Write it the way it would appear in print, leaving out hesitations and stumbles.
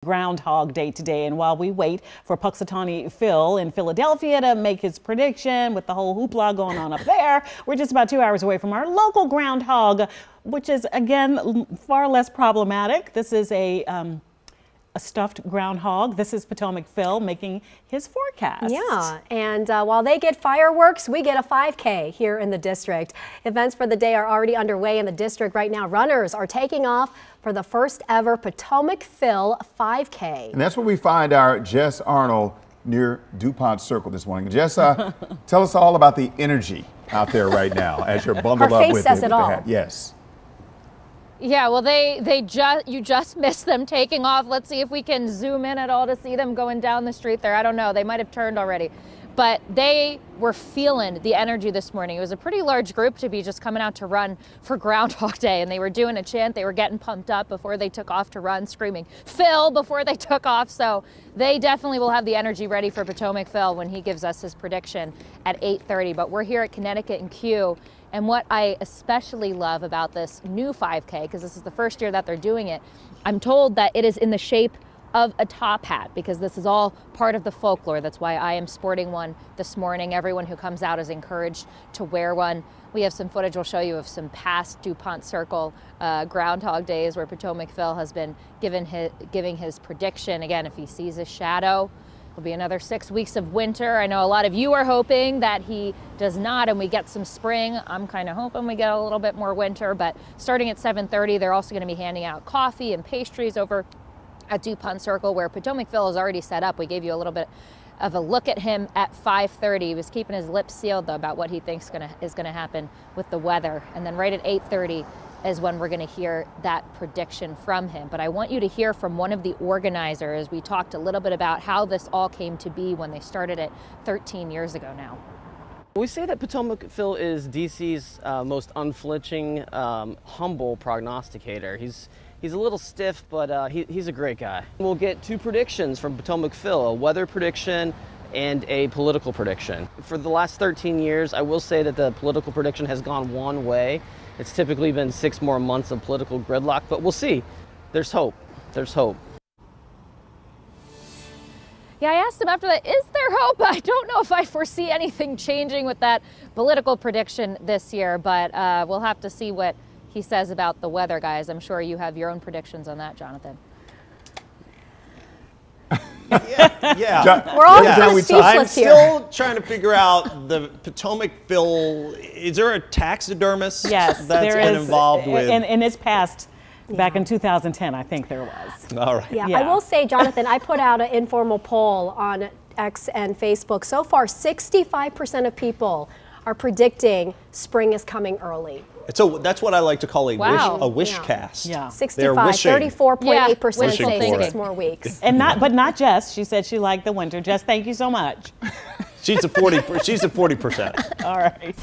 Groundhog Day today, and while we wait for Punxsutawney Phil in Philadelphia to make his prediction with the whole hoopla going on up there, we're just about 2 hours away from our local groundhog, which is again far less problematic. This is a stuffed groundhog. This is Potomac Phil making his forecast. Yeah, and while they get fireworks, we get a 5K here in the district. Events for the day are already underway in the district right now. Runners are taking off for the first ever Potomac Phil 5K. And that's where we find our Jess Arnold near Dupont Circle this morning. Jess, tell us all about the energy out there right now as you're bundled up with says it all. the hat. Yes. Yeah, well, you just missed them taking off. Let's see if we can zoom in at all to see them going down the street there. I don't know. They might have turned already. But they were feeling the energy this morning. It was a pretty large group to be just coming out to run for Groundhog Day. And they were doing a chant. They were getting pumped up before they took off to run, screaming Phil before they took off. So they definitely will have the energy ready for Potomac Phil when he gives us his prediction at 8:30. But we're here at Connecticut and Q. And what I especially love about this new 5K, because this is the first year that they're doing it, I'm told that it is in the shape of a top hat, because this is all part of the folklore. That's why I am sporting one this morning. Everyone who comes out is encouraged to wear one. We have some footage we'll show you of some past Dupont Circle Groundhog Days where Potomac Phil has been giving his prediction. Again, if he sees a shadow, it'll be another 6 weeks of winter. I know a lot of you are hoping that he does not and we get some spring. I'm kind of hoping we get a little bit more winter, but starting at 7:30, they're also going to be handing out coffee and pastries over at Dupont Circle, where Potomac Phil is already set up. We gave you a little bit of a look at him at 5:30. He was keeping his lips sealed though about what he thinks is gonna happen with the weather. And then right at 8:30 is when we're gonna hear that prediction from him. But I want you to hear from one of the organizers. We talked a little bit about how this all came to be when they started it 13 years ago now. We say that Potomac Phil is DC's most unflinching, humble prognosticator. He's a little stiff, but he's a great guy. We'll get two predictions from Potomac Phil, a weather prediction and a political prediction. For the last 13 years, I will say that the political prediction has gone one way. It's typically been 6 more months of political gridlock, but we'll see. There's hope. There's hope. Yeah, I asked him after that, is there hope? I don't know if I foresee anything changing with that political prediction this year, but we'll have to see what he says about the weather, guys. I'm sure you have your own predictions on that, Jonathan. Yeah. We're all kind of speechless here. I'm still trying to figure out the Potomac Phil. Is there a taxidermist that's been involved with? In its past, back in 2010, I think there was. All right. Yeah, I will say, Jonathan, I put out an informal poll on X and Facebook. So far, 65% of people are predicting spring is coming early. So that's what I like to call a wish Yeah. cast. Yeah. 65, 34.8% say 6 more weeks. And not Jess. She said she liked the winter. Jess, thank you so much. She's a 40%. All right.